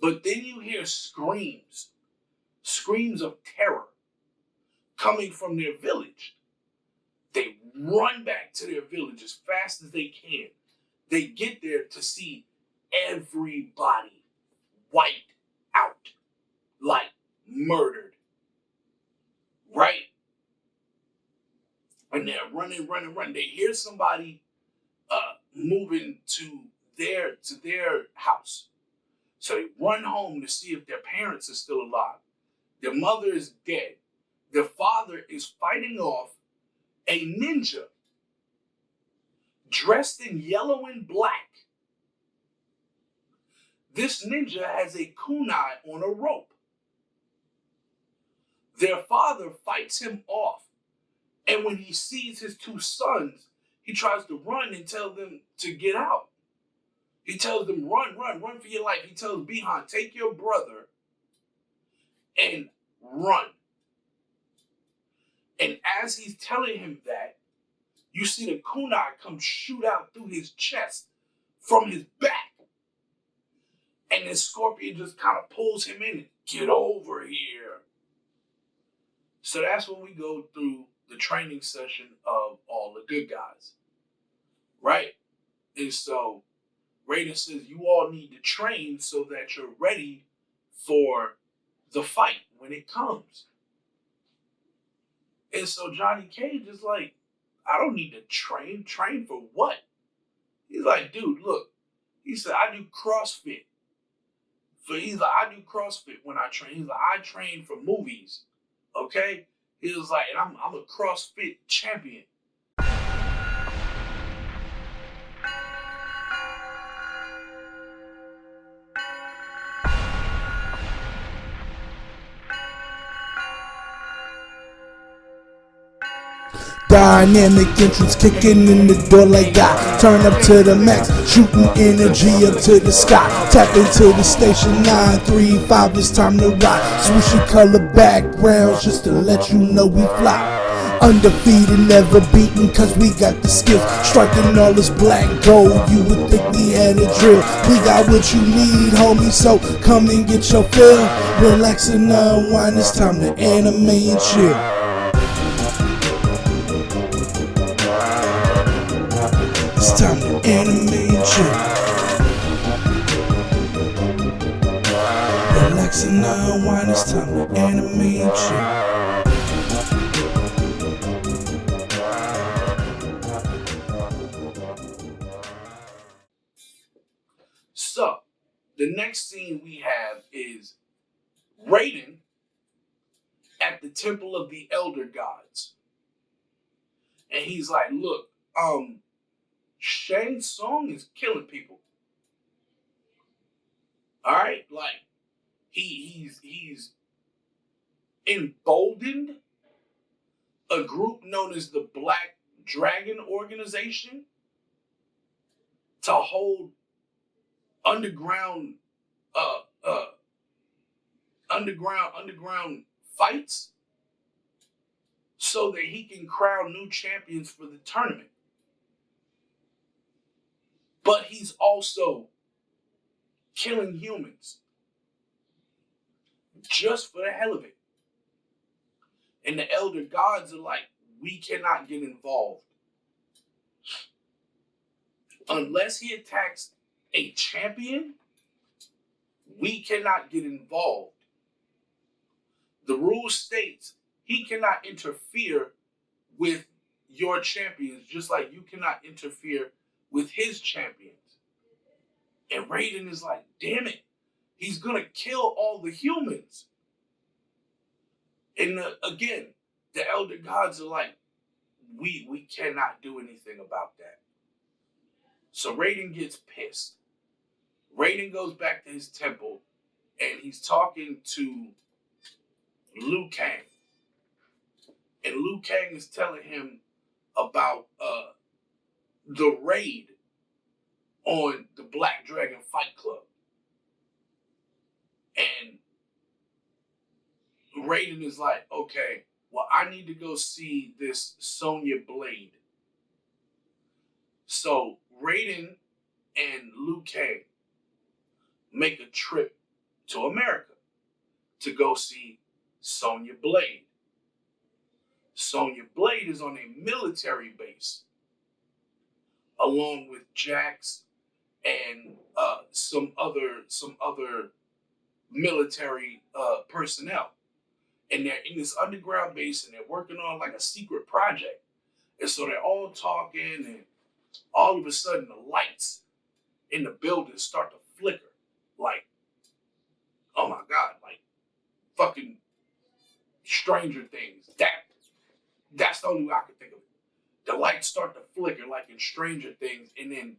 But then you hear screams of terror coming from their village. They run back to their village as fast as they can. They get there to see everybody wiped out, like murdered, right? And they're running. They hear somebody moving to their house. So they run home to see if their parents are still alive. Their mother is dead. Their father is fighting off a ninja dressed in yellow and black. This ninja has a kunai on a rope. Their father fights him off. And when he sees his two sons, he tries to run and tell them to get out. He tells them, run for your life. He tells Bihan, take your brother and run. And as he's telling him that, you see the kunai come shoot out through his chest from his back. And then Scorpion just kind of pulls him in and get over here. So that's when we go through the training session of all the good guys. Right? And so Raiden says you all need to train so that you're ready for the fight when it comes. And so Johnny Cage is like, I don't need to train. Train for what? He's like, dude, look. He said, I do CrossFit. He's like, I do CrossFit when I train. He's like, I train for movies. Okay? He was like, and I'm a CrossFit champion. Dynamic entrance kicking in the door like God. Turn up to the max, shooting energy up to the sky. Tap into the station 935, it's time to rock. Swooshy color backgrounds just to let you know we fly. Undefeated, never beaten, cause we got the skills. Striking all this black gold, you would think we had a drill. We got what you need, homie, so come and get your fill. Relax and unwind, it's time to anime and chill. It's time to anime and chill. Relax and unwind, it's time to anime and chill. So, the next scene we have is Raiden at the Temple of the Elder Gods. And he's like, look, Shang Tsung is killing people. All right, like he's emboldened a group known as the Black Dragon Organization to hold underground fights so that he can crown new champions for the tournament. But he's also killing humans just for the hell of it. And the Elder Gods are like, we cannot get involved. Unless he attacks a champion, we cannot get involved. The rule states he cannot interfere with your champions, just like you cannot interfere with his champions. And Raiden is like, damn it, he's gonna kill all the humans. And again, the Elder Gods are like, we cannot do anything about that. So Raiden gets pissed. Raiden goes back to his temple and he's talking to Liu Kang. And Liu Kang is telling him about the raid on the Black Dragon Fight Club. And Raiden is like, okay, well, I need to go see this Sonya Blade. So Raiden and Liu Kang make a trip America to go see Sonya Blade. Sonya Blade is on a military base along with Jax and some other military personnel. And they're in this underground base and they're working on like a secret project. And so they're all talking, and all of a sudden the lights in the building start to flicker. Like, oh my God, like fucking Stranger Things. That's the only way I could think of it. The lights start to flicker like in Stranger Things, and then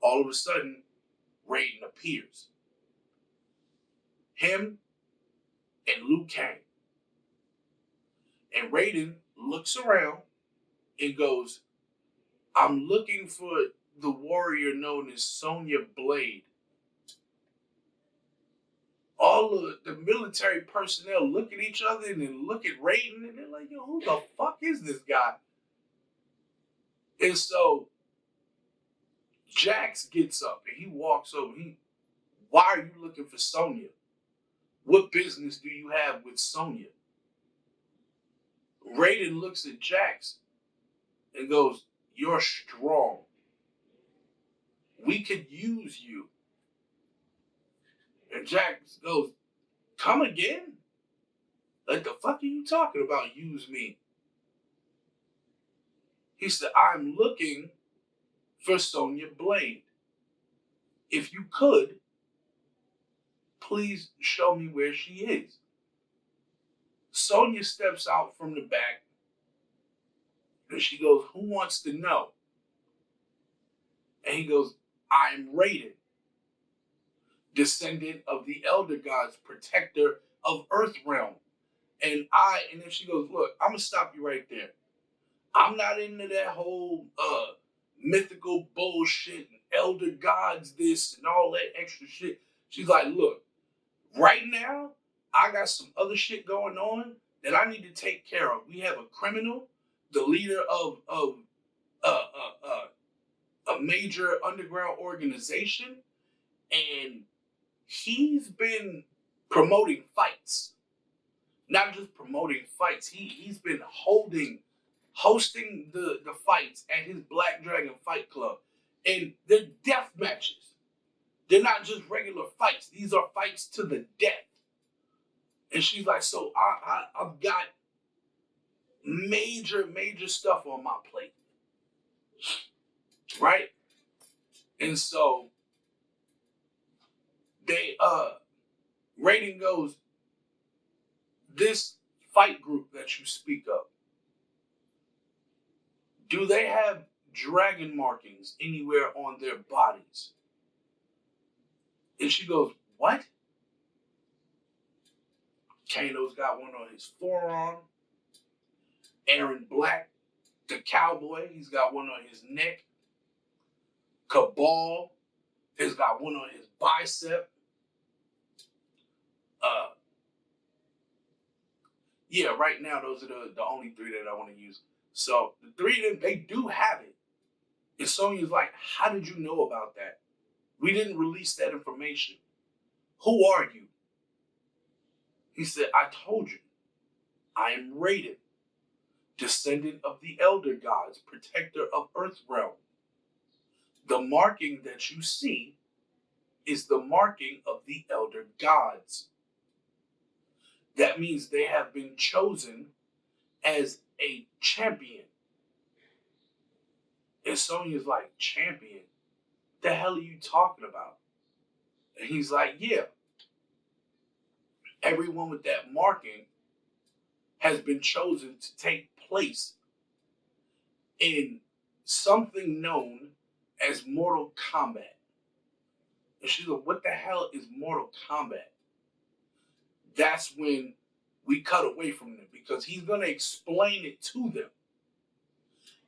all of a sudden, Raiden appears. Him and Liu Kang. And Raiden looks around and goes, I'm looking for the warrior known as Sonya Blade. All of the military personnel look at each other and then look at Raiden and they're like, yo, who the fuck is this guy? And so Jax gets up and he walks over. Why are you looking for Sonya? What business do you have with Sonya? Raiden looks at Jax and goes, you're strong. We could use you. And Jax goes, come again? Like, the fuck are you talking about, use me? He said, I'm looking for Sonya Blade. If you could, please show me where she is. Sonya steps out from the back and she goes, who wants to know? And he goes, I'm Raiden, descendant of the Elder Gods, protector of Earthrealm. And then she goes, look, I'm going to stop you right there. I'm not into that whole mythical bullshit and Elder Gods this and all that extra shit. She's like, look, right now, I got some other shit going on that I need to take care of. We have a criminal, the leader of a major underground organization, and he's been promoting fights. Not just promoting fights, he's been hosting the fights at his Black Dragon Fight Club. And they're death matches. They're not just regular fights. These are fights to the death. And she's like, so I've got major stuff on my plate. Right? And so Raiden goes, this fight group that you speak of, do they have dragon markings anywhere on their bodies? And she goes, what? Kano's got one on his forearm. Aaron Black, the cowboy, he's got one on his neck. Cabal has got one on his bicep. Yeah, right now those are the only three that I want to use. So the three of them, they do have it. And Sonya's like, how did you know about that? We didn't release that information. Who are you? He said, I told you. I am Raiden, descendant of the Elder Gods, protector of Earthrealm. The marking that you see is the marking of the Elder Gods. That means they have been chosen as a champion. And Sonya's like, champion? The hell are you talking about? And he's like, yeah. Everyone with that marking has been chosen to take place in something known as Mortal Kombat. And she's like, what the hell is Mortal Kombat? That's when we cut away from them because he's going to explain it to them.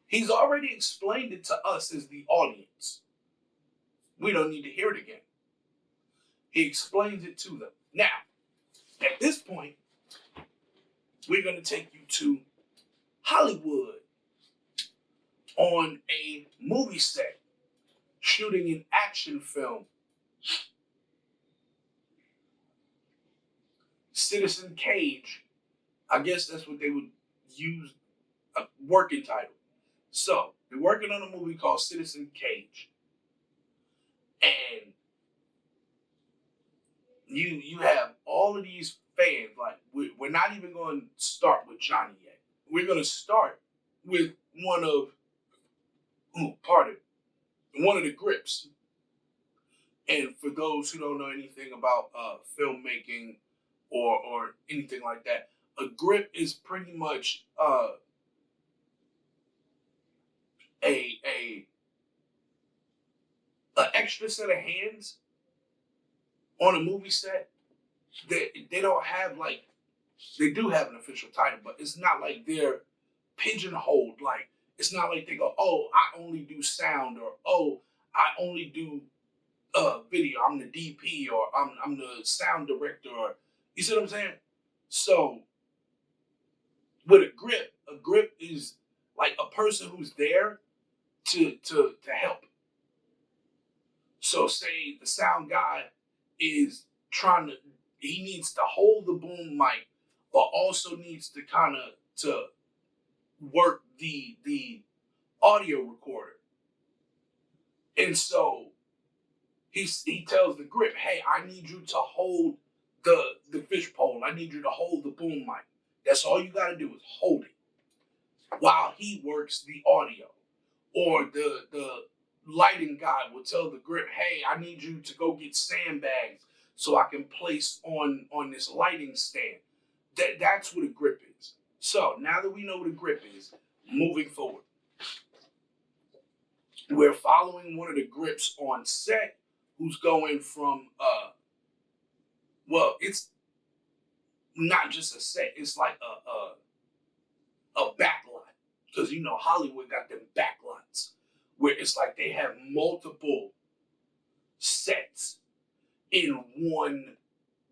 He's already explained it to us as the audience. We don't need to hear it again. He explains it to them. Now, at this point, we're going to take you to Hollywood on a movie set, shooting an action film. Citizen Cage. I guess that's what they would use, a working title. So they're working on a movie called Citizen Cage, and you have all of these fans. Like we're not even going to start with Johnny yet. We're going to start with one of one of the grips. And for those who don't know anything about filmmaking or anything like that, a grip is pretty much a extra set of hands on a movie set. They don't have like, they do have an official title, but it's not like they're pigeonholed. Like, it's not like they go, oh, I only do sound, or oh, I only do video. I'm the DP, or I'm the sound director, or you see what I'm saying? So with a grip is like a person who's there to help. So say the sound guy is he needs to hold the boom mic, but also needs to kind of to work the audio recorder. And so he tells the grip, hey, I need you to hold the fishpole. I need you to hold the boom mic. That's all you got to do is hold it while he works the audio. Or the lighting guy will tell the grip, hey, I need you to go get sandbags so I can place on this lighting stand. That's what a grip is. So now that we know what a grip is, moving forward, we're following one of the grips on set who's going from well, it's not just a set, it's like a backlot. Because you know Hollywood got them backlots where it's like they have multiple sets in one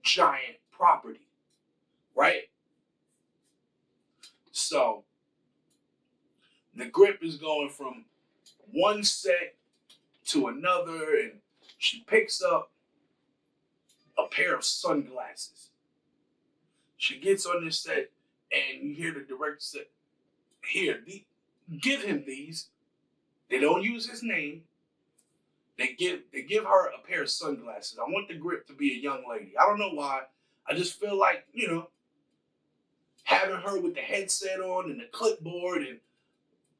giant property, right? So the grip is going from one set to another, and she picks up a pair of sunglasses. She gets on this set, and you hear the director say, here, give him these. They don't use his name. They give her a pair of sunglasses. I want the grip to be a young lady. I don't know why. I just feel like, having her with the headset on and the clipboard and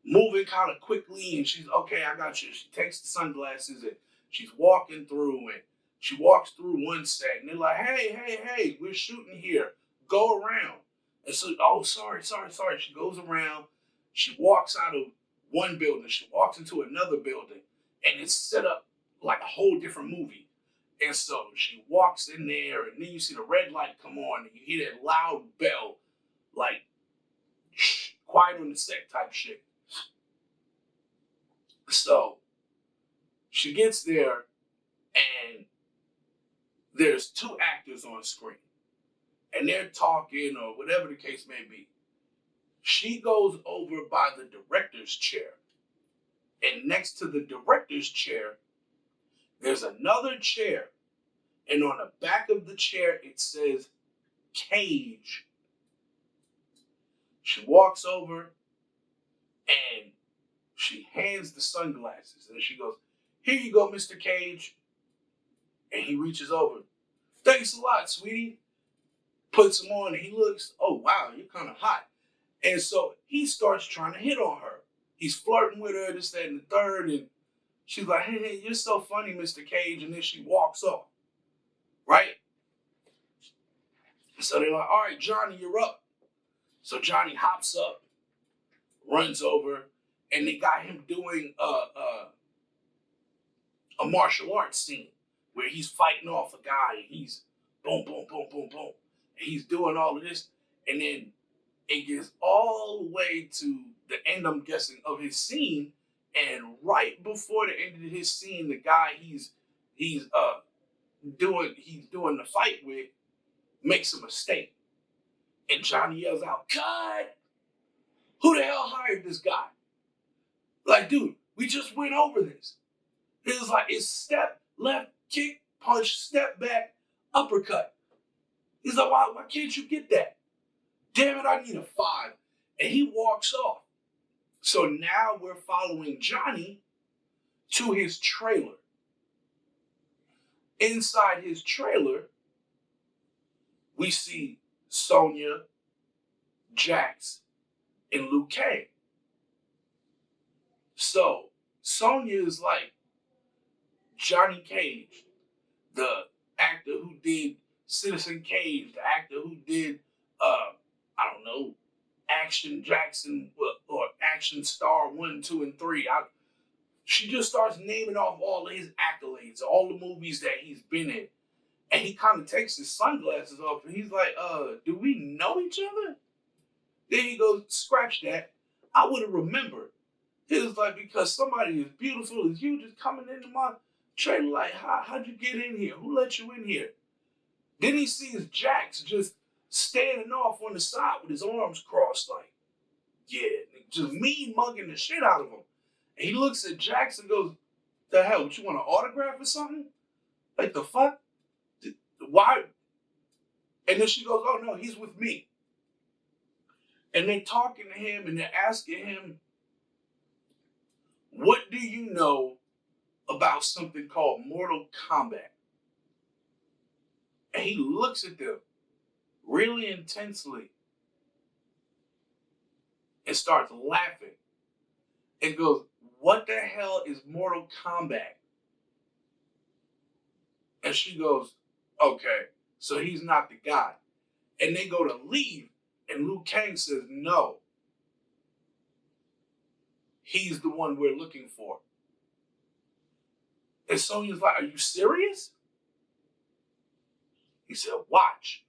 moving kind of quickly, and she's, okay, I got you. She takes the sunglasses and she's walking through, and she walks through one set, and they're like, hey, we're shooting here. Go around. And so, oh, sorry. She goes around. She walks out of one building. She walks into another building, and it's set up like a whole different movie. And so she walks in there, and then you see the red light come on, and you hear that loud bell, like, shh, quiet on the set type shit. So she gets there, and there's two actors on screen, and they're talking or whatever the case may be. She goes over by the director's chair, and next to the director's chair, there's another chair, and on the back of the chair, it says Cage. She walks over, and she hands the sunglasses, and she goes, here you go, Mr. Cage. And he reaches over. Thanks a lot, sweetie. Puts them on, and he looks, oh, wow, you're kind of hot. And so he starts trying to hit on her. He's flirting with her, this, that, and the third, and she's like, hey, you're so funny, Mr. Cage, and then she walks off, right? So they're like, all right, Johnny, you're up. So Johnny hops up, runs over, and they got him doing a martial arts scene where he's fighting off a guy, and he's boom, boom, boom, boom, boom. And he's doing all of this, and then it gets all the way to the end, I'm guessing, of his scene, and right before the end of his scene, the guy he's doing the fight with makes a mistake, and Johnny yells out, "Cut! Who the hell hired this guy? Like, dude, we just went over this. It was like, it's step, left, kick, punch, step back, uppercut. He's like, why can't you get that? Damn it, I need a 5. And he walks off. So now we're following Johnny to his trailer. Inside his trailer, we see Sonya, Jax, and Liu Kang. So Sonya is like Johnny Cage, the actor who did Citizen Cage, the actor who did, I don't know, Action Jackson or Action Star 1, 2, and 3. She just starts naming off all of his accolades, all the movies that he's been in. And he kind of takes his sunglasses off and he's like, do we know each other? Then he goes, scratch that. I would have remembered. He was like, because somebody as beautiful as you just coming into my trailer, like, how'd you get in here? Who let you in here? Then he sees Jax just standing off on the side with his arms crossed, like, yeah, just mean mugging the shit out of him. And he looks at Jax and goes, the hell, what, you want an autograph or something? Like, the fuck? Why? And then she goes, oh no, he's with me. And they're talking to him and they're asking him, what do you know about something called Mortal Kombat? And he looks at them really intensely and starts laughing and goes, what the hell is Mortal Kombat? And she goes, okay, so he's not the guy. And they go to leave, and Liu Kang says, no. He's the one we're looking for. And Sonya's like, are you serious? He said, watch.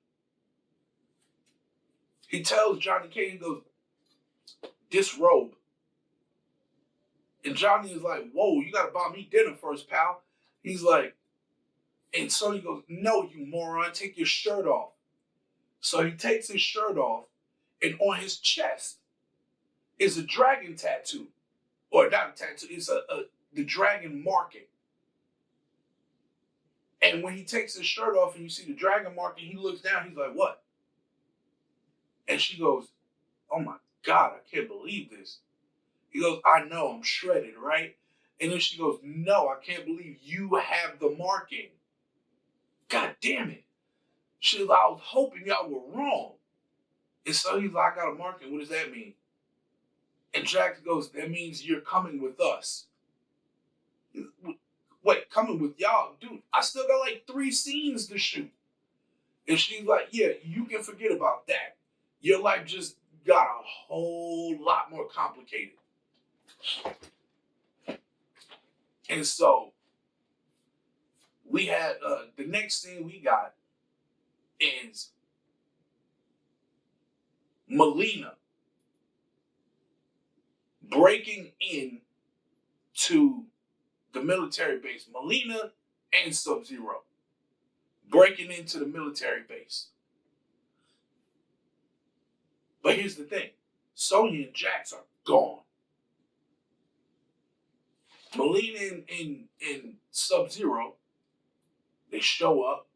He tells Johnny Cage, he goes, disrobe. And Johnny is like, whoa, you gotta buy me dinner first, pal. He's like, and Sonya goes, no, you moron, take your shirt off. So he takes his shirt off, and on his chest is a dragon tattoo. Or not a tattoo, it's the dragon marking. And when he takes his shirt off and you see the dragon marking, he looks down, he's like, what? And she goes, oh my God, I can't believe this. He goes, I know, I'm shredded, right? And then she goes, no, I can't believe you have the marking. God damn it. She was like, I was hoping y'all were wrong. And so he's like, I got a marking. What does that mean? And Jax goes, that means you're coming with us. Wait, coming with y'all? Dude, I still got like 3 scenes to shoot. And she's like, yeah, you can forget about that. Your life just got a whole lot more complicated. And so we had the next scene we got is Melina breaking in to the military base. Melina and Sub-Zero breaking into the military base. But here's the thing. Sonya and Jax are gone. Melina and Sub-Zero, they show up.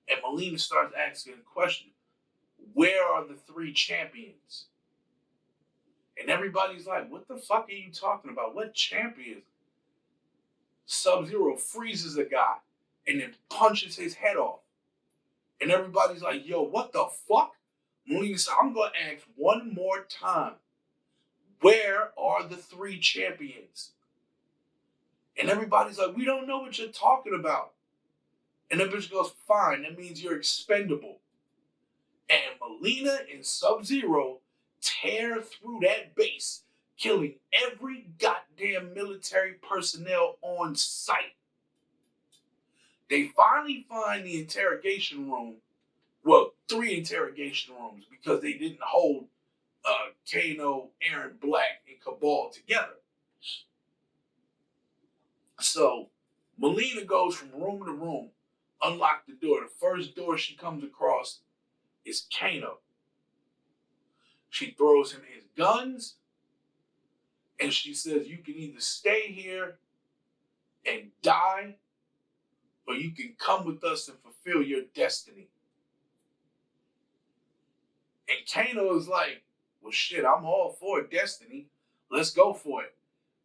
And Melina starts asking a question. Where are the 3 champions? And everybody's like, what the fuck are you talking about? What champions? Sub-Zero freezes a guy and then punches his head off. And everybody's like, yo, what the fuck? Melina said, I'm going to ask one more time. Where are the 3 champions? And everybody's like, we don't know what you're talking about. And the bitch goes, fine, that means you're expendable. And Melina and Sub-Zero tear through that base, killing every goddamn military personnel on site. They finally find the interrogation room. Well, 3 interrogation rooms because they didn't hold Kano, Aaron Black, and Cabal together. So Melina goes from room to room, unlock the door. The first door she comes across is Kano. She throws him his guns, and she says, you can either stay here and die, or you can come with us and fulfill your destiny. And Kano is like, well, shit, I'm all for destiny. Let's go for it.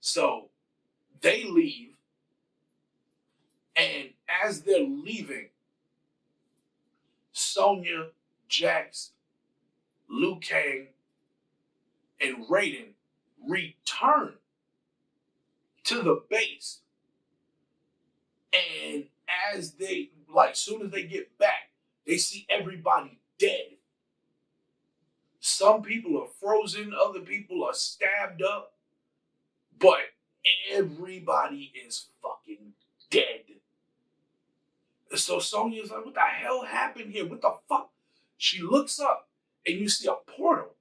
So they leave, and as they're leaving, Sonya, Jax, Liu Kang, and Raiden return to the base. And as they, like, soon as they get back, they see everybody dead. Some people are frozen, other people are stabbed up, but everybody is fucking dead. So Sonya's like, what the hell happened here? What the fuck? She looks up and you see a portal.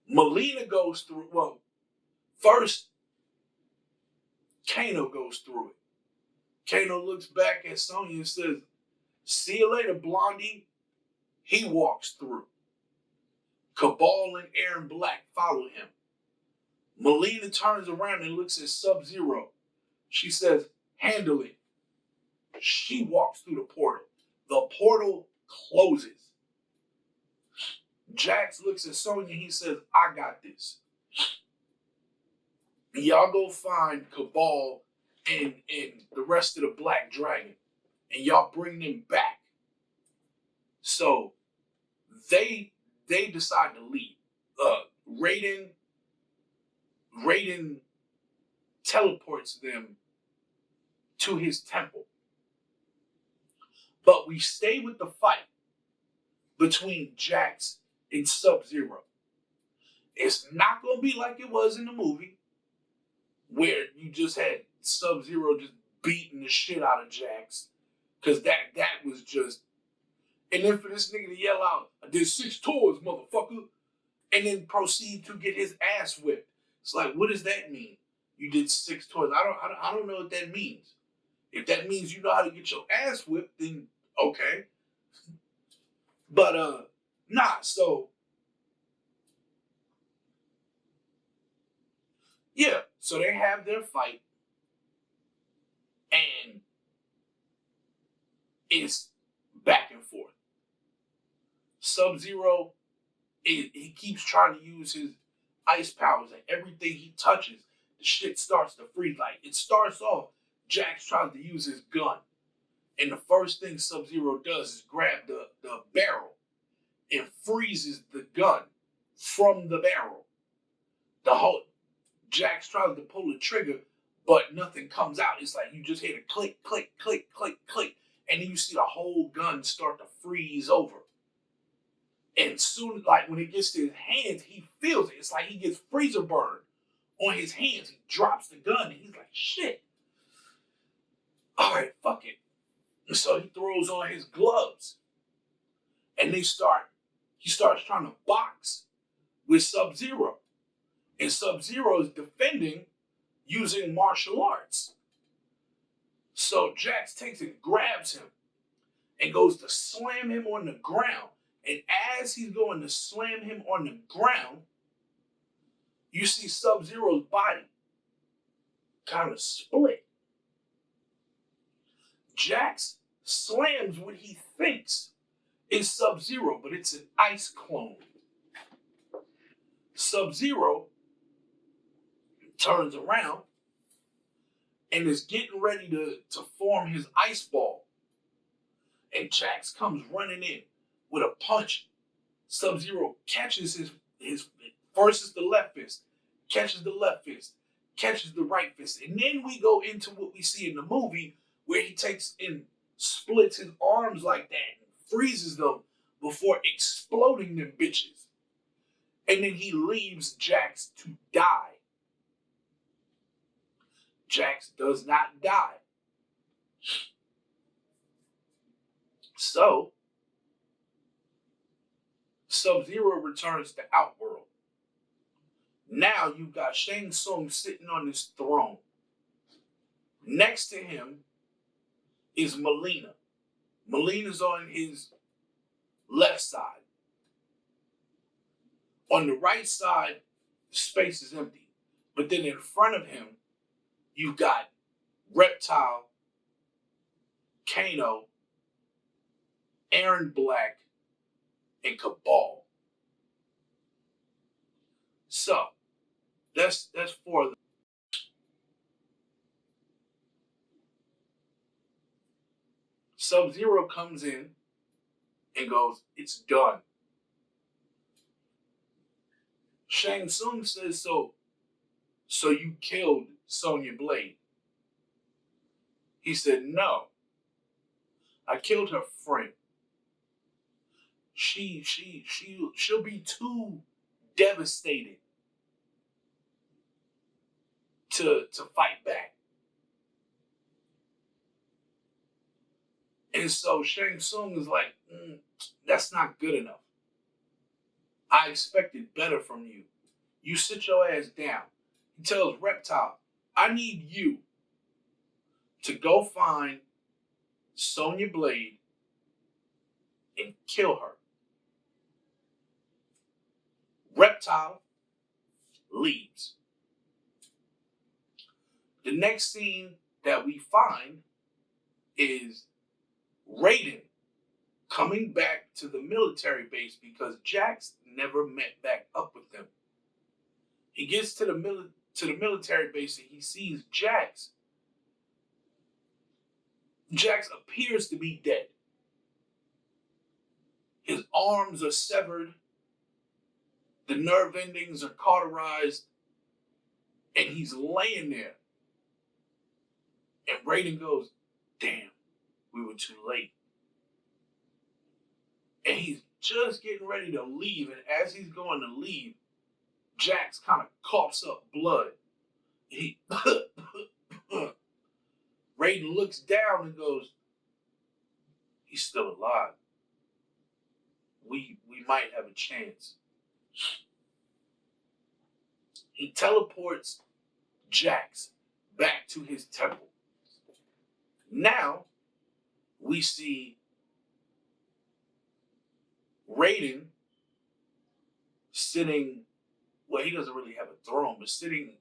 Melina goes through, well, first, Kano goes through it. Kano looks back at Sonya and says, see you later, Blondie. He walks through. Cabal and Aaron Black follow him. Melina turns around and looks at Sub-Zero. She says, handle it. She walks through the portal. The portal closes. Jax looks at Sonya. He says, I got this. Y'all go find Cabal and the rest of the Black Dragon. And y'all bring them back. So they decide to leave. Raiden teleports them to his temple. But we stay with the fight between Jax and Sub-Zero. It's not going to be like it was in the movie, where you just had Sub-Zero just beating the shit out of Jax. Because that was just... And then for this nigga to yell out, I did 6 tours, motherfucker. And then proceed to get his ass whipped. It's like, what does that mean? You did 6 tours. I don't know what that means. If that means you know how to get your ass whipped, then okay. But, nah, so... Yeah, so they have their fight. And it's back and forth. Sub-Zero, he keeps trying to use his ice powers, and everything he touches, the shit starts to freeze. Like, it starts off, Jax tries to use his gun. And the first thing Sub-Zero does is grab the barrel and freezes the gun from the barrel. Jax tries to pull the trigger, but nothing comes out. It's like you just hear a click, click, click, click, click, and then you see the whole gun start to freeze over. And soon, like when it gets to his hands, he feels it. It's like he gets freezer burn on his hands. He drops the gun and he's like, shit. All right, fuck it. And so he throws on his gloves. And he starts trying to box with Sub-Zero. And Sub-Zero is defending using martial arts. So Jax takes and grabs him and goes to slam him on the ground. And as he's going to slam him on the ground, you see Sub-Zero's body kind of split. Jax slams what he thinks is Sub-Zero, but it's an ice clone. Sub-Zero turns around and is getting ready to form his ice ball. And Jax comes running in with a punch. Sub-Zero catches his first is the left fist, catches the left fist, catches the right fist. And then we go into what we see in the movie where he takes and splits his arms like that and freezes them before exploding them bitches. And then he leaves Jax to die. Jax does not die. So, Sub-Zero returns to Outworld. Now you've got Shang Tsung sitting on his throne. Next to him is Melina. Melina's on his left side. On the right side, the space is empty. But then in front of him, you've got Reptile Kano, Aaron Black, and Cabal. So that's 4 of them. Sub-Zero comes in and goes, "It's done." Shang Tsung says, so you killed Sonya Blade. He said, "No. I killed her friend. She'll be too devastated to fight back." And so Shang Tsung is like, that's not good enough. I expected better from you. You sit your ass down. He tells Reptile, "I need you to go find Sonya Blade and kill her." Reptile leaves. The next scene that we find is Raiden coming back to the military base because Jax never met back up with them. He gets to the military base and he sees Jax. Jax appears to be dead. His arms are severed. The nerve endings are cauterized. And he's laying there. And Raiden goes, "Damn, we were too late." And he's just getting ready to leave. And as he's going to leave, Jax kind of coughs up blood. He Raiden looks down and goes, "He's still alive. We might have a chance." He teleports Jax back to his temple. Now we see Raiden sitting, well, he doesn't really have a throne, but sitting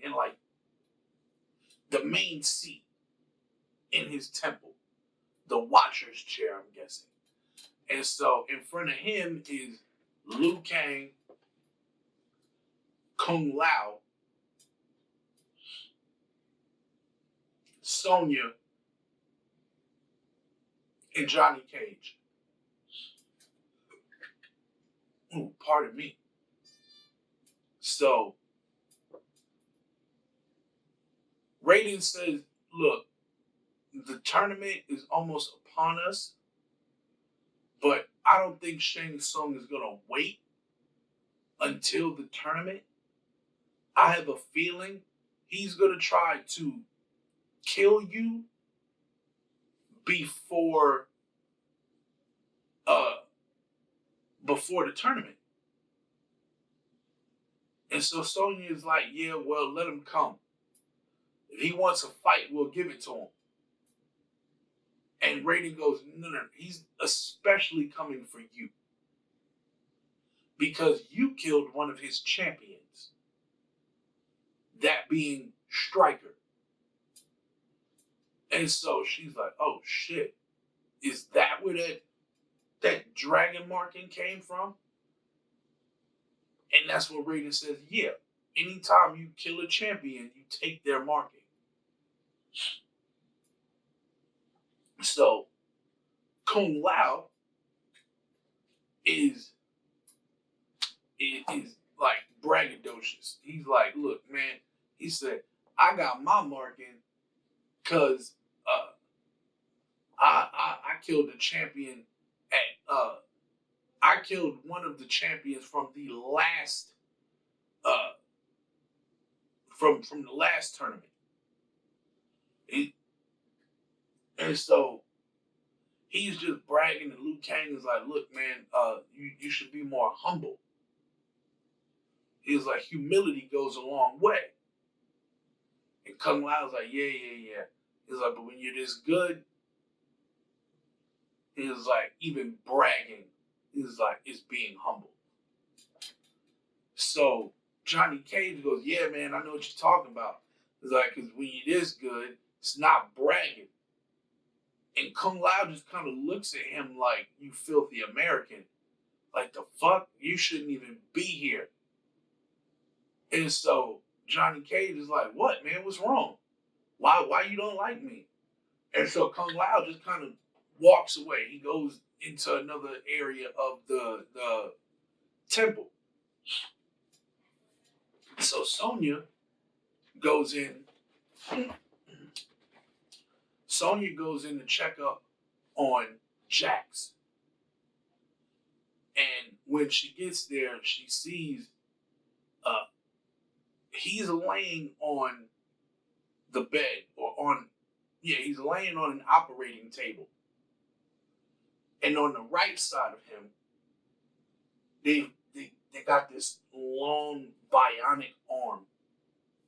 in like the main seat in his temple, the Watcher's chair, I'm guessing. And so in front of him is Liu Kang, Kung Lao, Sonya, and Johnny Cage. Ooh, pardon me. So Raiden says, "Look, the tournament is almost upon us, but I don't think Shang Tsung is going to wait until the tournament. I have a feeling he's going to try to kill you before the tournament." And so Sonya is like, "Yeah, well, let him come. If he wants a fight, we'll give it to him." And Raiden goes, no, he's especially coming for you. Because you killed one of his champions. That being Stryker. And so she's like, "Oh shit. Is that where that dragon marking came from?" And that's what Raiden says, "Yeah. Anytime you kill a champion, you take their marking." So Kung Lao is like braggadocious. He's like, "Look, man," he said, "I got my marking because I killed a champion at I killed one of the champions from the last from the last tournament." And so he's just bragging, and Liu Kang is like, "Look, man, you should be more humble." He's like, "Humility goes a long way." And Kung Lao's like, yeah. He's like, "But when you're this good," he's like, "even bragging," he's like, "it's being humble." So Johnny Cage goes, "Yeah, man, I know what you're talking about." He's like, "Because when you're this good, it's not bragging. And Kung Lao just kind of looks at him like, you filthy American. Like, the fuck? You shouldn't even be here. And so Johnny Cage is like, what, man? What's wrong? Why you don't like me? And so Kung Lao just kind of walks away. He goes into another area of the temple. So Sonya goes in. Sonya goes in to check up on Jax. And when she gets there, she sees he's laying on the bed he's laying on an operating table. And on the right side of him, they got this long bionic arm.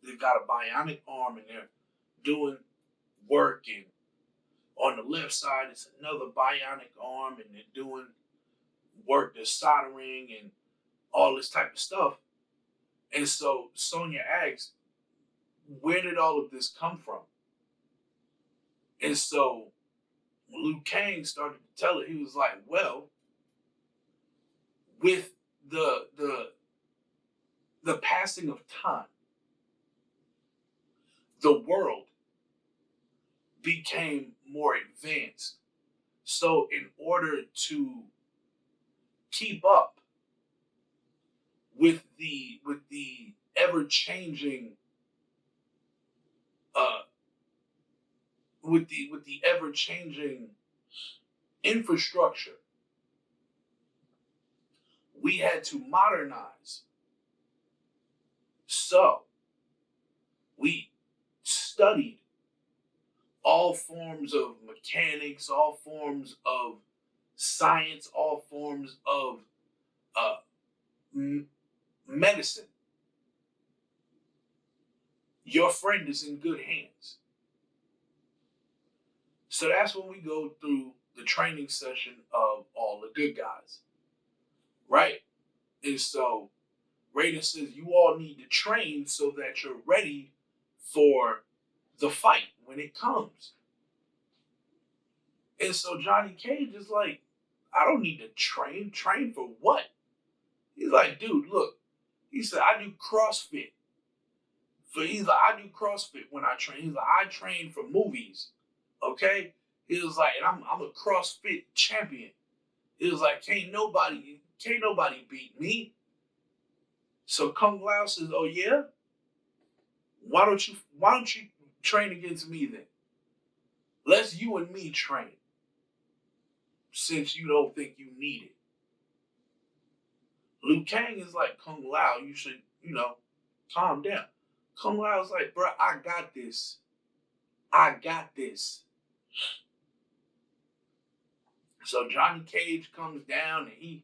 They've got a bionic arm and they're doing work, and on the left side it's another bionic arm and they're doing work, they're soldering and all this type of stuff. And so Sonya asks, where did all of this come from? And so Liu Kang started to tell her, he was like, well, with the passing of time, the world became more advanced. So in order to keep up with the ever-changing with the ever-changing infrastructure, we had to modernize. So we studied all forms of mechanics, all forms of science, all forms of medicine. Your friend is in good hands. So that's when we go through the training session of all the good guys, right? And so Raiden says, you all need to train so that you're ready for the fight when it comes. And so Johnny Cage is like, I don't need to train. Train for what? He's like, dude, look. He said, I do CrossFit. He's like, I do CrossFit when I train. He's like, I train for movies. Okay? He was like, and I'm a CrossFit champion. He was like, can't nobody beat me. So Kung Lao says, oh yeah? Why don't you train against me then? Let's you and me train. Since you don't think you need it. Liu Kang is like, Kung Lao, you should, calm down. Kung Lao is like, bro, I got this. I got this. So Johnny Cage comes down and he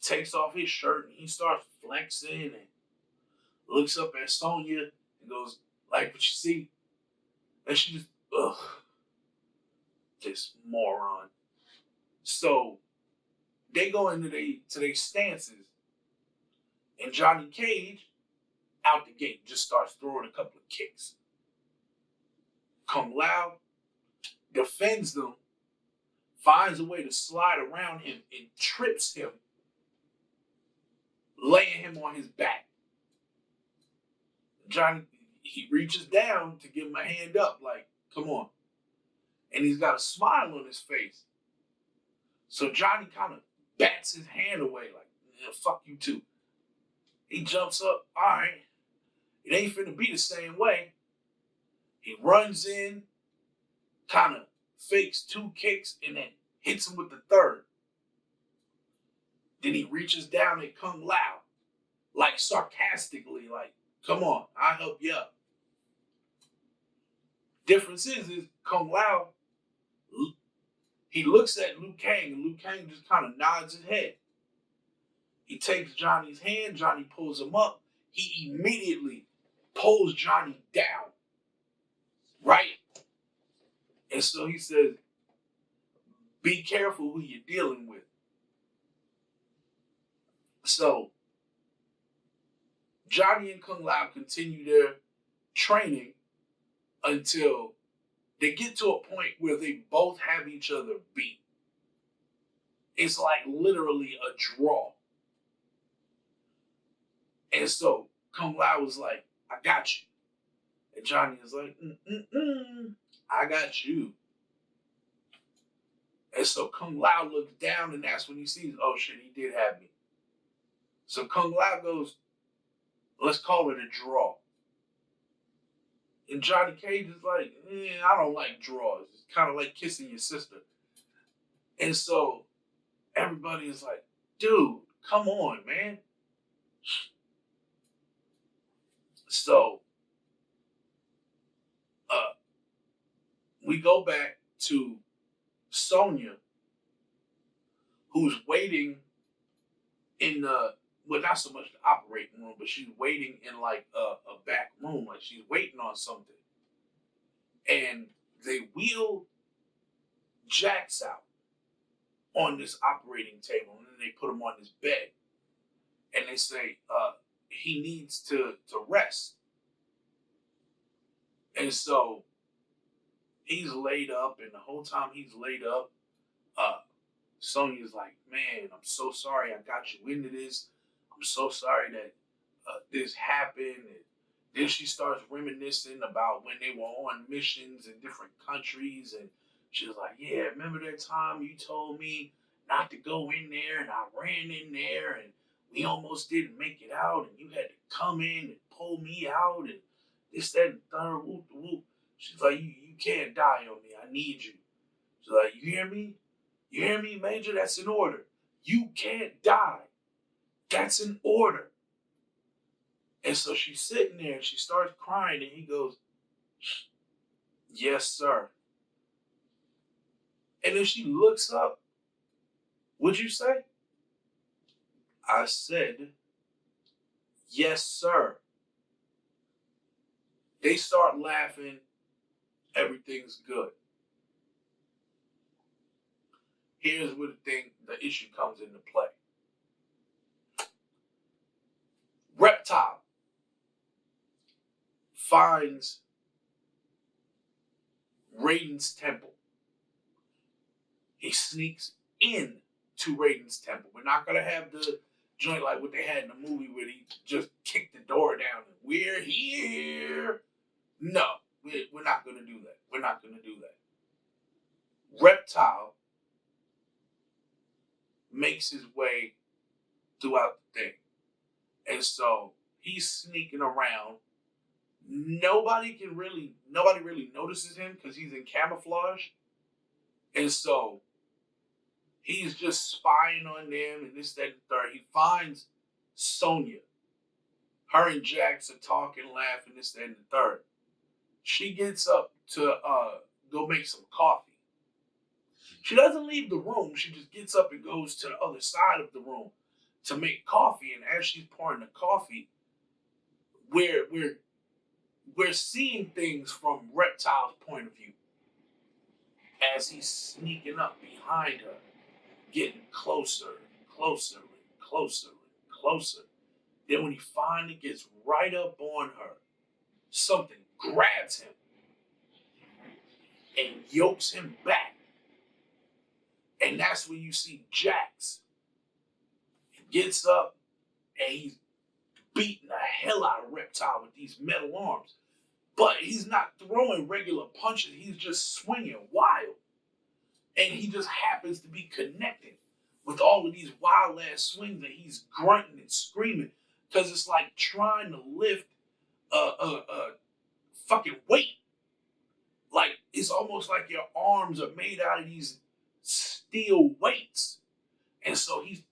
takes off his shirt and he starts flexing and looks up at Sonya and goes, like what you see? And she just, ugh, this moron. So they go into their stances, and Johnny Cage, out the gate, just starts throwing a couple of kicks. Kung Lao defends them, finds a way to slide around him, and trips him, laying him on his back. Johnny, he reaches down to give him a hand up, like, come on. And he's got a smile on his face. So Johnny kind of bats his hand away, like, yeah, fuck you too. He jumps up, all right, it ain't finna be the same way. He runs in, kind of fakes 2 kicks, and then hits him with the third. Then he reaches down at Kung Lao, like sarcastically, like, come on, I'll help you up. Difference is Kung Lao, he looks at Liu Kang, and Liu Kang just kind of nods his head. He takes Johnny's hand, Johnny pulls him up. He immediately pulls Johnny down, right? And so he says, be careful who you're dealing with. So Johnny and Kung Lao continue their training until They get to a point where they both have each other beat. It's like literally a draw. And so Kung Lao was like, I got you. And Johnny is like, I got you. And so Kung Lao looks down, and that's when he sees, oh shit, he did have me. So Kung Lao goes, let's call it a draw. And Johnny Cage is like, I don't like draws. It's kind of like kissing your sister. And so everybody is like, dude, come on, man. So we go back to Sonya, who's waiting in the, well, not so much the operating room, but she's waiting in like a back room, like she's waiting on something. And they wheel Jax out on this operating table, and then they put him on his bed. And they say he needs to rest. And so he's laid up, and the whole time he's laid up, Sonya's like, man, I'm so sorry I got you into this. I'm so sorry that this happened. And then she starts reminiscing about when they were on missions in different countries. And she was like, yeah, remember that time you told me not to go in there, and I ran in there, and we almost didn't make it out, and you had to come in and pull me out, and this, that, and third, whoop, whoop. She's like, you can't die on me. I need you. She's like, you hear me? You hear me, Major? That's an order. You can't die. That's an order. And so she's sitting there and she starts crying, and he goes, yes, sir. And then she looks up. What'd you say? I said, yes, sir. They start laughing. Everything's good. Here's where the issue comes into play. Reptile finds Raiden's temple. He sneaks in to Raiden's temple. We're not going to have the joint like what they had in the movie where he just kicked the door down and we're here. No, we're not going to do that. We're not going to do that. Reptile makes his way throughout the thing. And so he's sneaking around. Nobody really notices him because he's in camouflage. And so he's just spying on them and this, that, and third. He finds Sonya. Her and Jax are talking, laughing, this, that, and the third. She gets up to go make some coffee. She doesn't leave the room. She just gets up and goes to the other side of the room to make coffee. And as she's pouring the coffee, we're seeing things from Reptile's point of view as he's sneaking up behind her, getting closer and closer and closer and closer. Then when he finally gets right up on her, something grabs him and yokes him back. And that's when you see Jax. He gets up and he's beating the hell out of Reptile with these metal arms. But he's not throwing regular punches. He's just swinging wild. And he just happens to be connecting with all of these wild-ass swings, and he's grunting and screaming because it's like trying to lift a fucking weight. Like, it's almost like your arms are made out of these steel weights. And so he's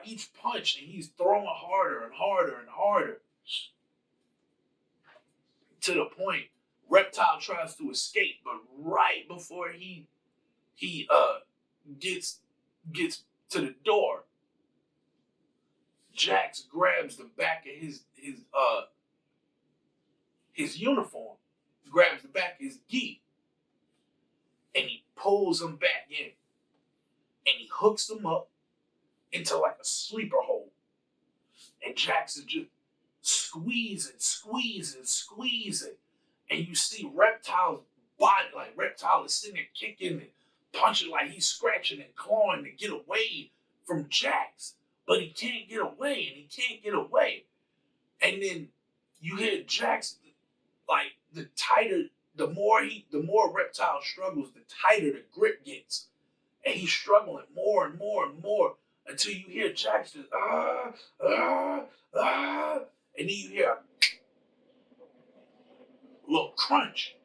each punch, and he's throwing harder and harder and harder to the point Reptile tries to escape, but right before he gets to the door, Jax grabs the back of his uniform, grabs the back of his gi, and he pulls him back in, and he hooks him up into like a sleeper hole, and Jax is just squeezing, And you see Reptile's body, like Reptile is sitting there kicking and punching like he's scratching and clawing to get away from Jax. But he can't get away and he can't get away. And then you hear Jax, like the more Reptile struggles, the tighter the grip gets. And he's struggling more and more and more until you hear Jax just, and then you hear a little crunch.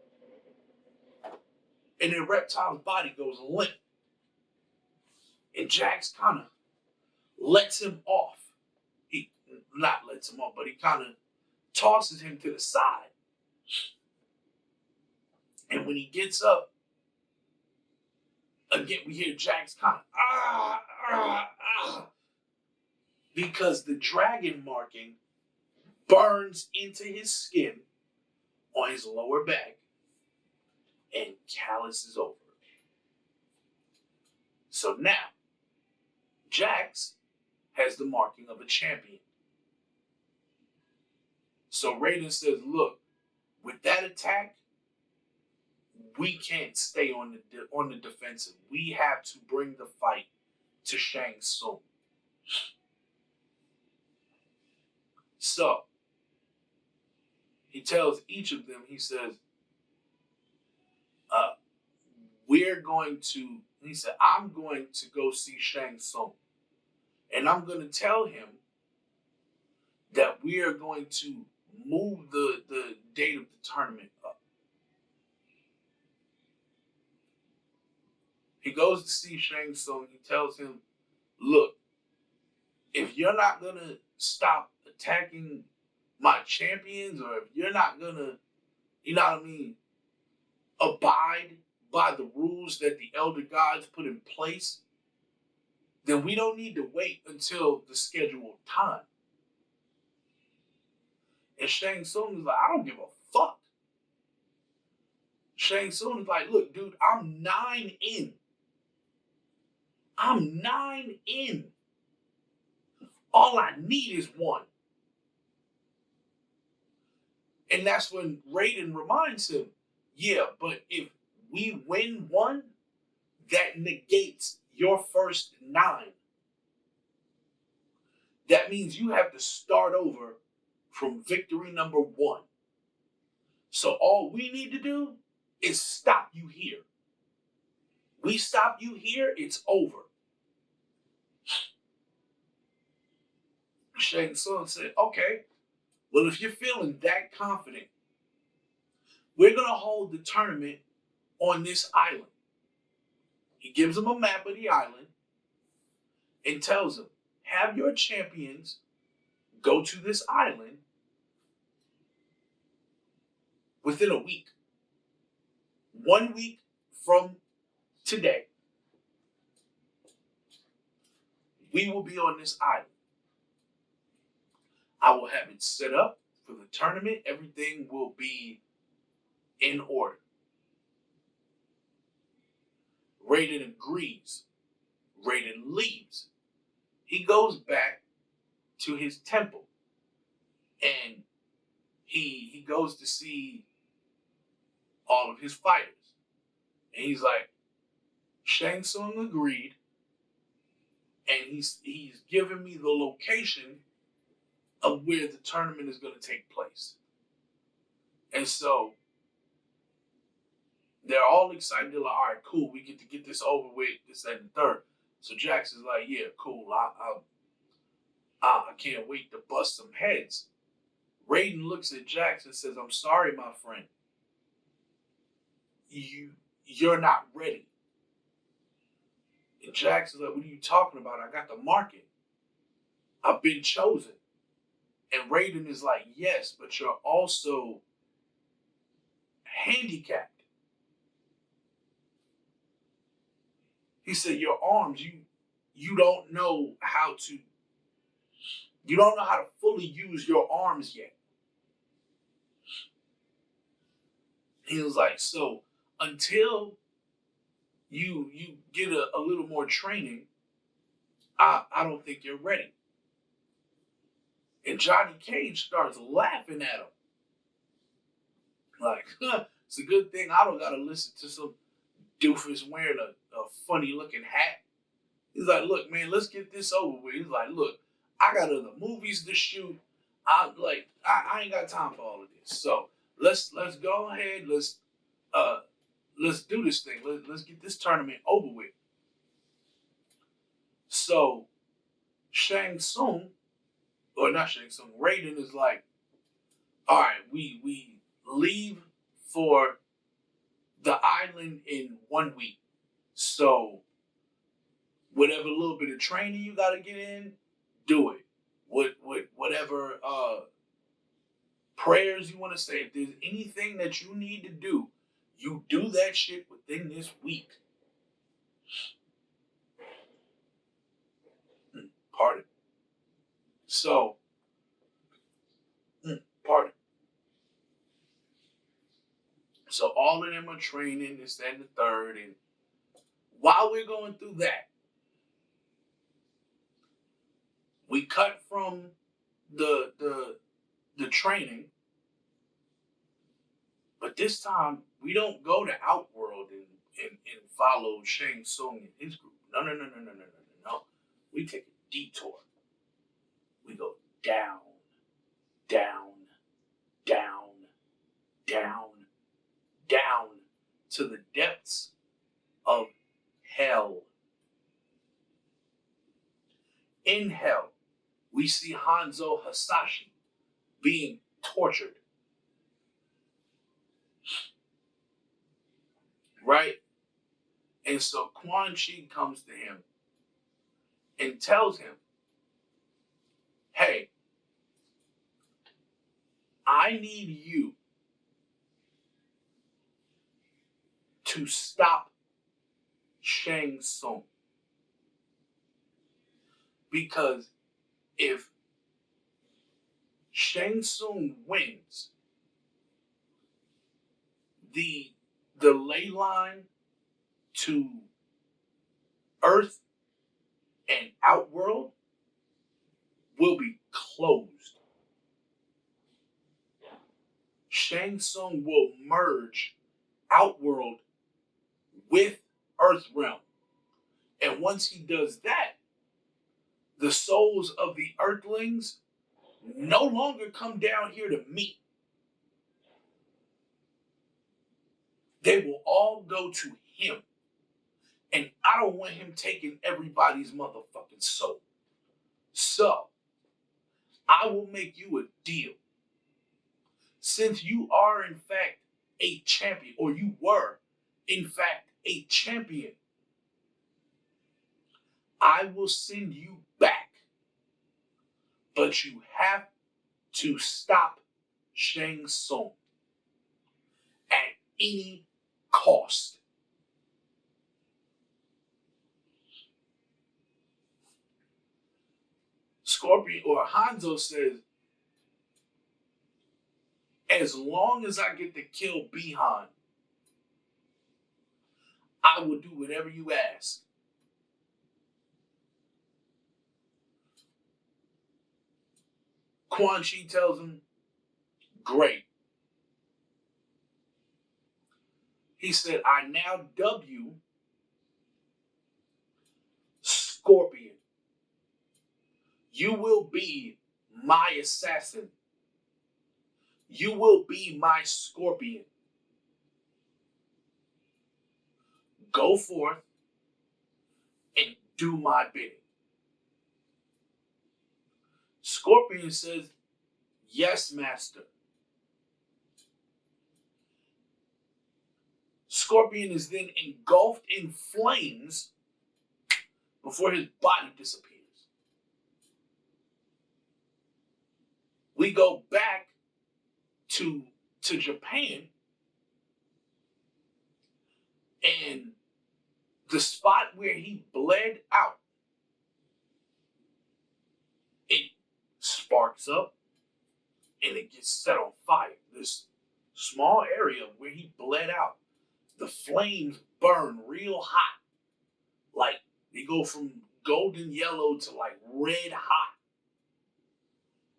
And then Reptile's body goes limp. And Jax kind of lets him off. He not lets him off, but he kind of tosses him to the side. And when he gets up, again, we hear Jax kind of, because the dragon marking burns into his skin on his lower back and calluses over. So now, Jax has the marking of a champion. So Raiden says, look, with that attack, we can't stay on the defensive. We have to bring the fight to Shang Tsung. So, he tells each of them, he says, I'm going to go see Shang Tsung. And I'm going to tell him that we are going to move the date of the tournament up. He goes to see Shang Tsung. He tells him, look, if you're not going to stop attacking my champions, or if you're not going to, you know what I mean, abide by the rules that the Elder Gods put in place, then we don't need to wait until the scheduled time. And Shang Tsung is like, I don't give a fuck. Shang Tsung is like, look, dude, I'm 9 in. I'm 9 in. All I need is 1. And that's when Raiden reminds him, yeah, but if we win 1, that negates your first 9. That means you have to start over from victory number 1. So all we need to do is stop you here. We stop you here, it's over. Shang Tsung said, okay, well, if you're feeling that confident, we're going to hold the tournament on this island. He gives him a map of the island and tells him, have your champions go to this island within a week. 1 week from today, we will be on this island. I will have it set up for the tournament. Everything will be in order. Raiden agrees. Raiden leaves. He goes back to his temple and he goes to see all of his fighters. And he's like, Shang Tsung agreed, and he's given me the location of where the tournament is going to take place. And so they're all excited. They're like, all right, cool. We get to get this over with, this, that, and the third. So Jax is like, yeah, cool. I can't wait to bust some heads. Raiden looks at Jax and says, I'm sorry, my friend. You're not ready. And Jax is like, what are you talking about? I got the marking. I've been chosen. And Raiden is like, yes, but you're also handicapped. He said, your arms, you don't know how to fully use your arms yet. He was like, so until you get a little more training, I don't think you're ready. And Johnny Cage starts laughing at him. Like, it's a good thing I don't gotta listen to some doofus wearing a funny looking hat. He's like, look, man, let's get this over with. He's like, look, I got other movies to shoot. I ain't got time for all of this. So let's go ahead. Let's do this thing. Let's get this tournament over with. So Shang Tsung, or not Shang Tsung, Raiden is like, all right, we leave for the island in 1 week. So whatever little bit of training you gotta get in, do it. Whatever prayers you want to say, if there's anything that you need to do, you do that shit within this week. Pardon. So, pardon. So all of them are training, this, that, and the third, and while we're going through that, we cut from the training, but this time we don't go to Outworld and follow Shang Tsung and his group. No. We take a detour. We go down, down, down, down, down to the depths of hell. In hell, we see Hanzo Hasashi being tortured. Right? And so Quan Chi comes to him and tells him, hey, I need you to stop Shang Tsung. Because if Shang Tsung wins, the ley line to Earth and Outworld will be closed. Shang Tsung will merge Outworld with Earthrealm. And once he does that, the souls of the Earthlings no longer come down here to meet. They will all go to him. And I don't want him taking everybody's motherfucking soul. So, I will make you a deal. Since you are in fact a champion, or you were in fact a champion, I will send you back. But you have to stop Shang Tsung at any cost. Scorpion or Hanzo says, as long as I get to kill Bihan, I will do whatever you ask. Quan Chi tells him, great. He said, I now dub you Scorpion. You will be my assassin. You will be my Scorpion. Go forth and do my bidding. Scorpion says, yes, master. Scorpion is then engulfed in flames before his body disappears. We go back to Japan, and the spot where he bled out, it sparks up and it gets set on fire. This small area where he bled out, the flames burn real hot. Like they go from golden yellow to like red hot.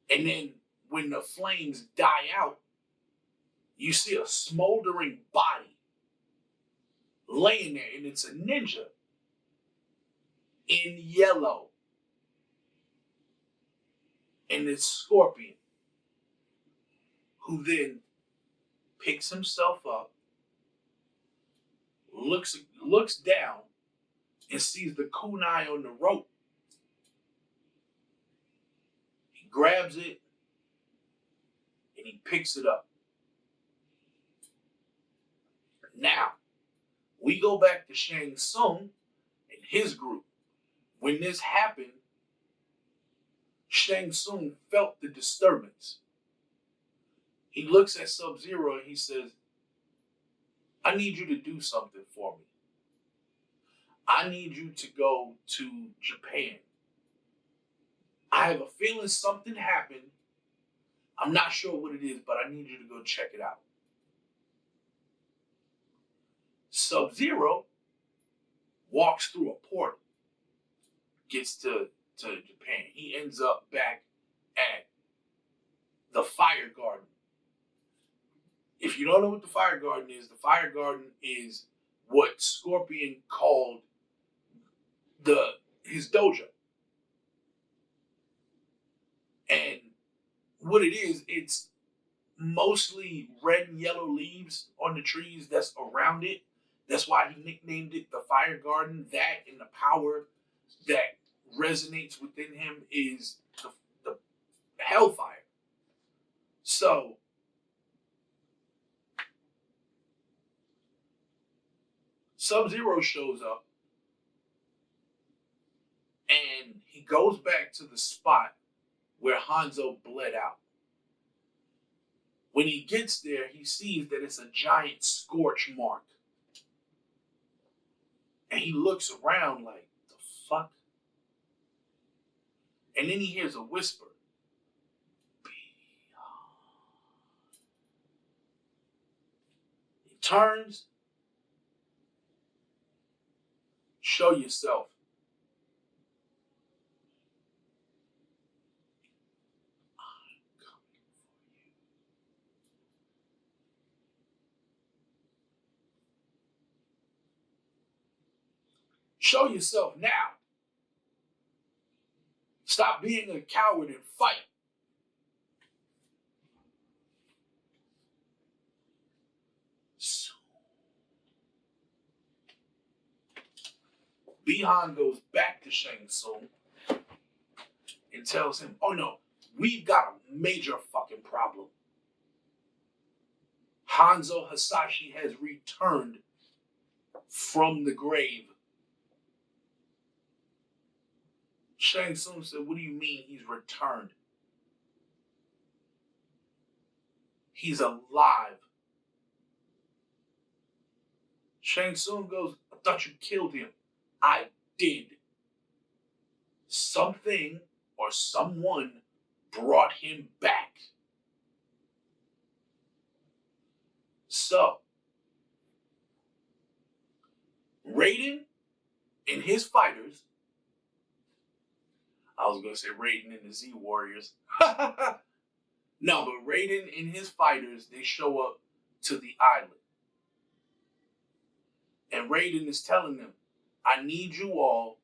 And then when the flames die out, You see a smoldering body laying there, and it's a ninja in yellow. And it's Scorpion, who then picks himself up, looks down, and sees the kunai on the rope. He grabs it, and he picks it up. Now, we go back to Shang Tsung and his group. When this happened, Shang Tsung felt the disturbance. He looks at Sub-Zero and he says, I need you to do something for me. I need you to go to Japan. I have a feeling something happened. I'm not sure what it is, but I need you to go check it out. Sub-Zero walks through a portal, gets to Japan. He ends up back at the Fire Garden. If you don't know what the Fire Garden is what Scorpion called his dojo. And what it is, it's mostly red and yellow leaves on the trees that's around it. That's why he nicknamed it the Fire Garden. That and the power that resonates within him is the hellfire. So Sub-Zero shows up and he goes back to the spot where Hanzo bled out. When he gets there, he sees that it's a giant scorch mark. And he looks around like, the fuck? And then he hears a whisper. He turns. Show yourself. Show yourself now. Stop being a coward and fight. Bihan goes back to Shang Tsung and tells him, oh no, we've got a major fucking problem. Hanzo Hasashi has returned from the grave. Shang Tsung said, what do you mean he's returned? He's alive. Shang Tsung goes, I thought you killed him. I did. Something or someone brought him back. So, Raiden and his fighters, I was going to say Raiden and the Z Warriors. No, but Raiden and his fighters, they show up to the island. And Raiden is telling them, I need you all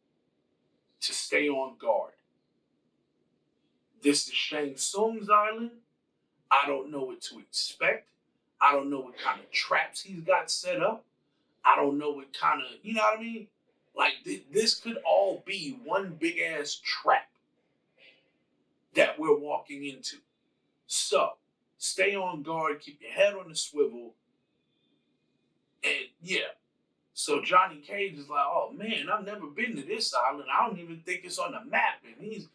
to stay on guard. This is Shang Tsung's island. I don't know what to expect. I don't know what kind of traps he's got set up. I don't know what kind of, you know what I mean? Like, this could all be one big-ass trap that we're walking into. So, stay on guard, keep your head on the swivel, and yeah. So Johnny Cage is like, oh man, I've never been to this island. I don't even think it's on the map. And he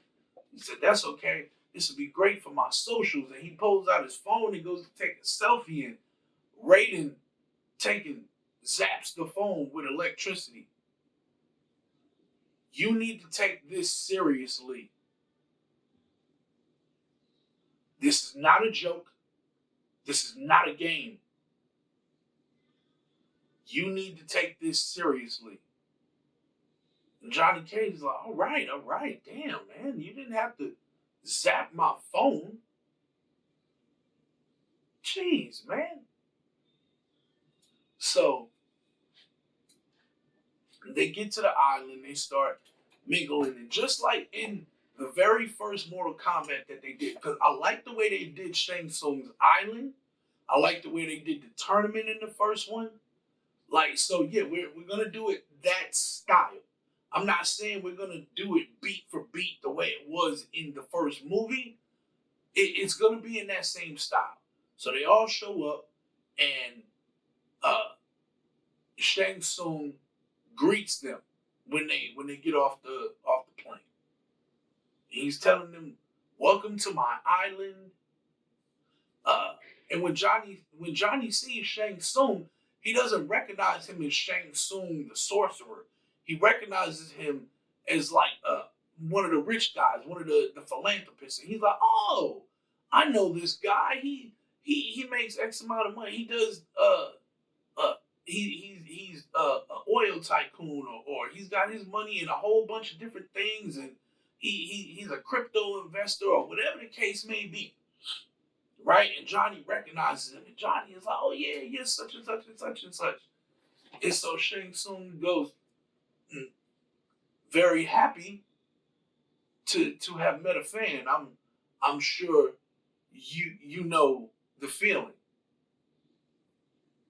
said, that's okay. This would be great for my socials. And he pulls out his phone and goes to take a selfie. And Raiden zaps the phone with electricity. You need to take this seriously. This is not a joke. This is not a game. You need to take this seriously. And Johnny Cage is like, all right. Damn, man. You didn't have to zap my phone. Jeez, man. So they get to the island, they start mingling, and just like in the very first Mortal Kombat that they did, because I like the way they did Shang Tsung's island. I like the way they did the tournament in the first one. Like, so yeah, we're gonna do it that style. I'm not saying we're gonna do it beat for beat the way it was in the first movie. It's gonna be in that same style. So they all show up, and Shang Tsung greets them when they get off the plane. He's telling them, "Welcome to my island." And when Johnny sees Shang Tsung, he doesn't recognize him as Shang Tsung the sorcerer. He recognizes him as like one of the rich guys, one of the philanthropists, and he's like, "Oh, I know this guy. He makes X amount of money. He does he's an oil tycoon, or he's got his money in a whole bunch of different things, and he's a crypto investor, or whatever the case may be." Right? And Johnny recognizes him, and Johnny is like, "Oh yeah, you're such and such and such and such." And so Shang Tsung goes, very happy to have met a fan. I'm sure you know the feeling,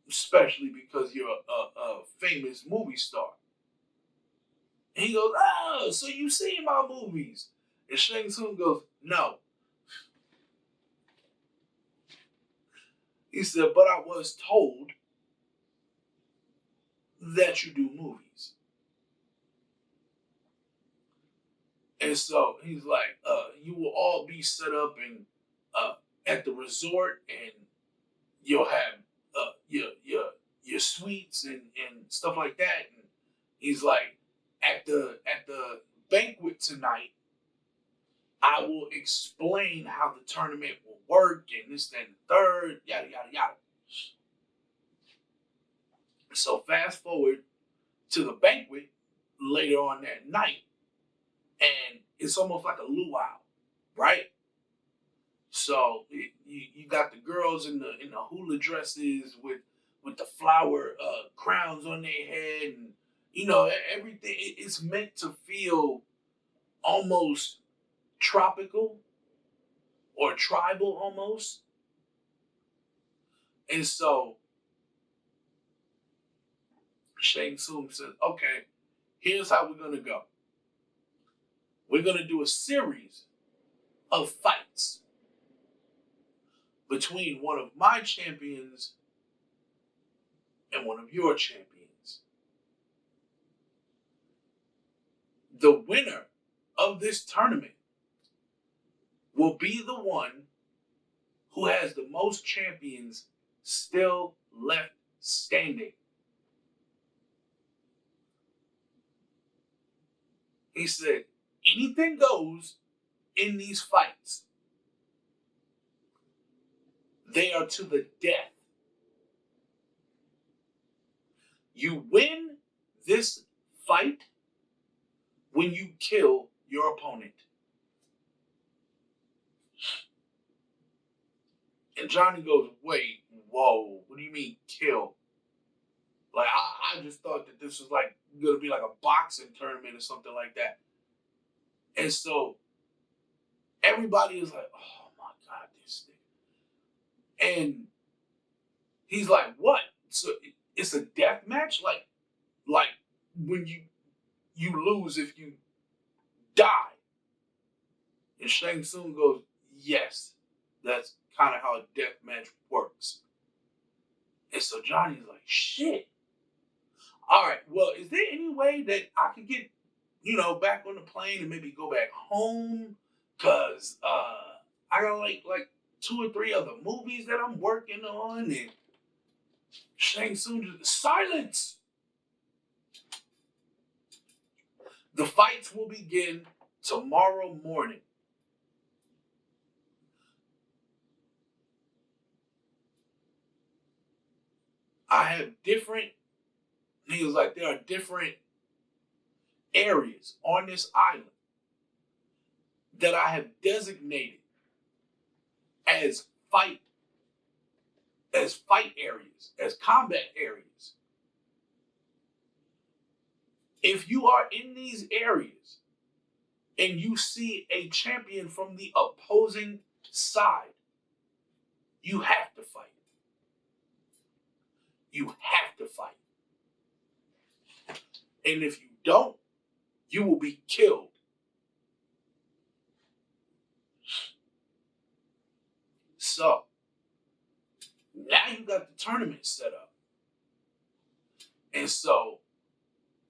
especially because you're a famous movie star. And he goes, "Oh, so you seen my movies?" And Shang Tsung goes, "No." He said, "But I was told that you do movies." And so he's like, "You will all be set up in at the resort, and you'll have your suites and stuff like that." And he's like, "At the banquet tonight, I will explain how the tournament will work, and this, that, and the third, yada, yada, yada." So fast forward to the banquet later on that night, and it's almost like a luau, right? So you got the girls in the hula dresses with the flower crowns on their head, and everything. It's meant to feel almost tropical or tribal almost. And so Shang Tsung says, "Okay, here's how we're gonna go. We're gonna do a series of fights between one of my champions and one of your champions. The winner of this tournament will be the one who has the most champions still left standing." He said, "Anything goes in these fights. They are to the death. You win this fight when you kill your opponent." And Johnny goes, "Wait, whoa, what do you mean kill? Like, I just thought that this was like gonna be like a boxing tournament or something like that." And so everybody is like, "Oh my God, this thing." And he's like, "What? So it's a death match? Like when you lose if you die?" And Shang Tsung goes, "Yes, that's kind of how a death match works." And so Johnny's like, "Shit. All right, well, is there any way that I could get, back on the plane and maybe go back home? Cause I got like 2 or 3 other movies that I'm working on." And Shang Tsung just, "Silence! The fights will begin tomorrow morning. I have different," he was like, "there are different areas on this island that I have designated as fight as fight areas, as combat areas. If you are in these areas and you see a champion from the opposing side, you have to fight. You have to fight. And if you don't, you will be killed. So, now you got the tournament set up. And so,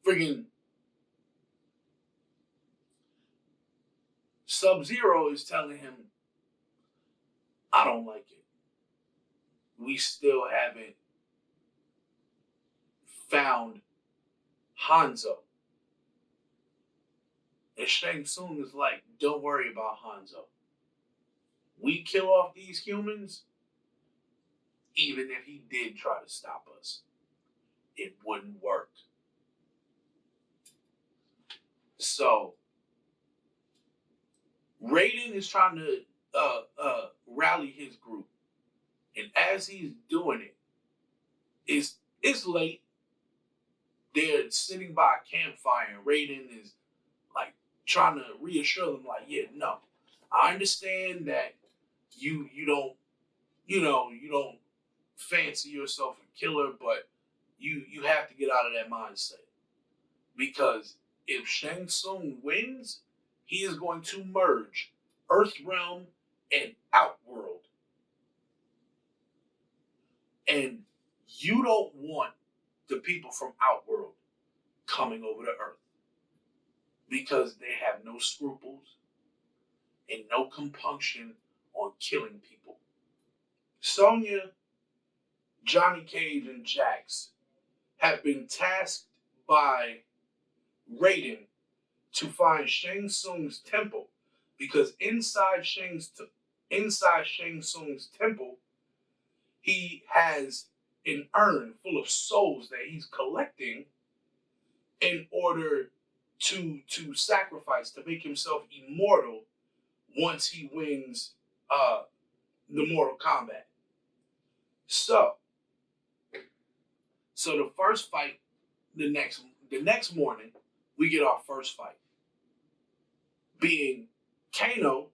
friggin' Sub-Zero is telling him, I don't like it. We still haven't found Hanzo. And Shang Tsung is like, don't worry about Hanzo. We kill off these humans, even if he did try to stop us, it wouldn't work. So, Raiden is trying to rally his group. And as he's doing it, it's late. They're sitting by a campfire, and Raiden is like trying to reassure them, like, yeah, no, I understand that you don't fancy yourself a killer, but you have to get out of that mindset. Because if Shang Tsung wins, he is going to merge Earthrealm and Outworld. And you don't want the people from Outworld coming over to Earth, because they have no scruples and no compunction on killing people. Sonya, Johnny Cage, and Jax have been tasked by Raiden to find Shang Tsung's temple, because inside Shang Tsung's temple, he has an urn full of souls that he's collecting in order to sacrifice, to make himself immortal once he wins the Mortal Kombat. So the first fight, the next morning, we get our first fight, being Kano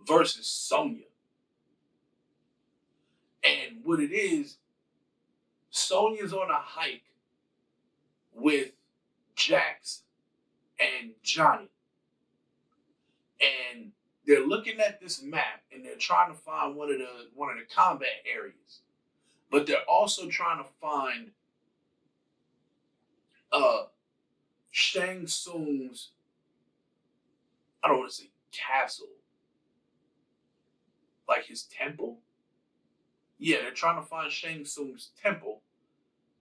versus Sonya. And what it is, Sonya's on a hike with Jax and Johnny. And they're looking at this map and they're trying to find one of the combat areas. But they're also trying to find Shang Tsung's, I don't want to say castle, like his temple. Yeah, they're trying to find Shang Tsung's temple,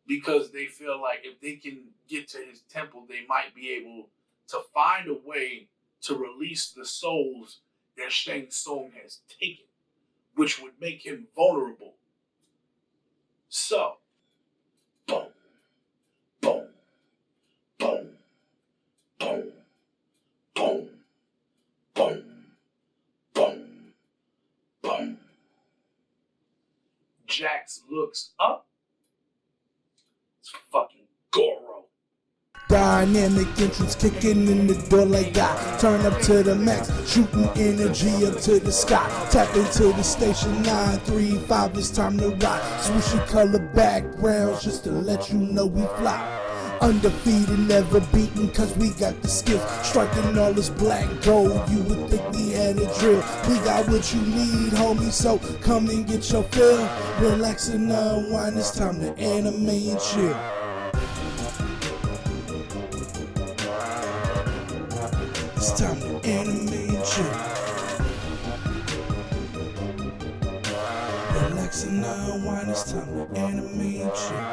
because they feel like if they can get to his temple, they might be able to find a way to release the souls that Shang Tsung has taken, which would make him vulnerable. So, boom, boom, boom, boom, boom, boom, boom, boom. Jax looks up. It's fucking Goro. Dynamic entrance kicking in the door like that. Turn up to the max, shooting energy up to the sky. Tap into the station 935, it's time to rock. Swooshy color backgrounds just to let you know we fly. Undefeated, never beaten, cause we got the skills. Striking all this black gold, you would think we had a drill. We got what you need, homie, so come and get your fill. Relax and unwind, it's time to anime and chill. It's time to anime and chill. Relax and unwind, it's time to anime and chill.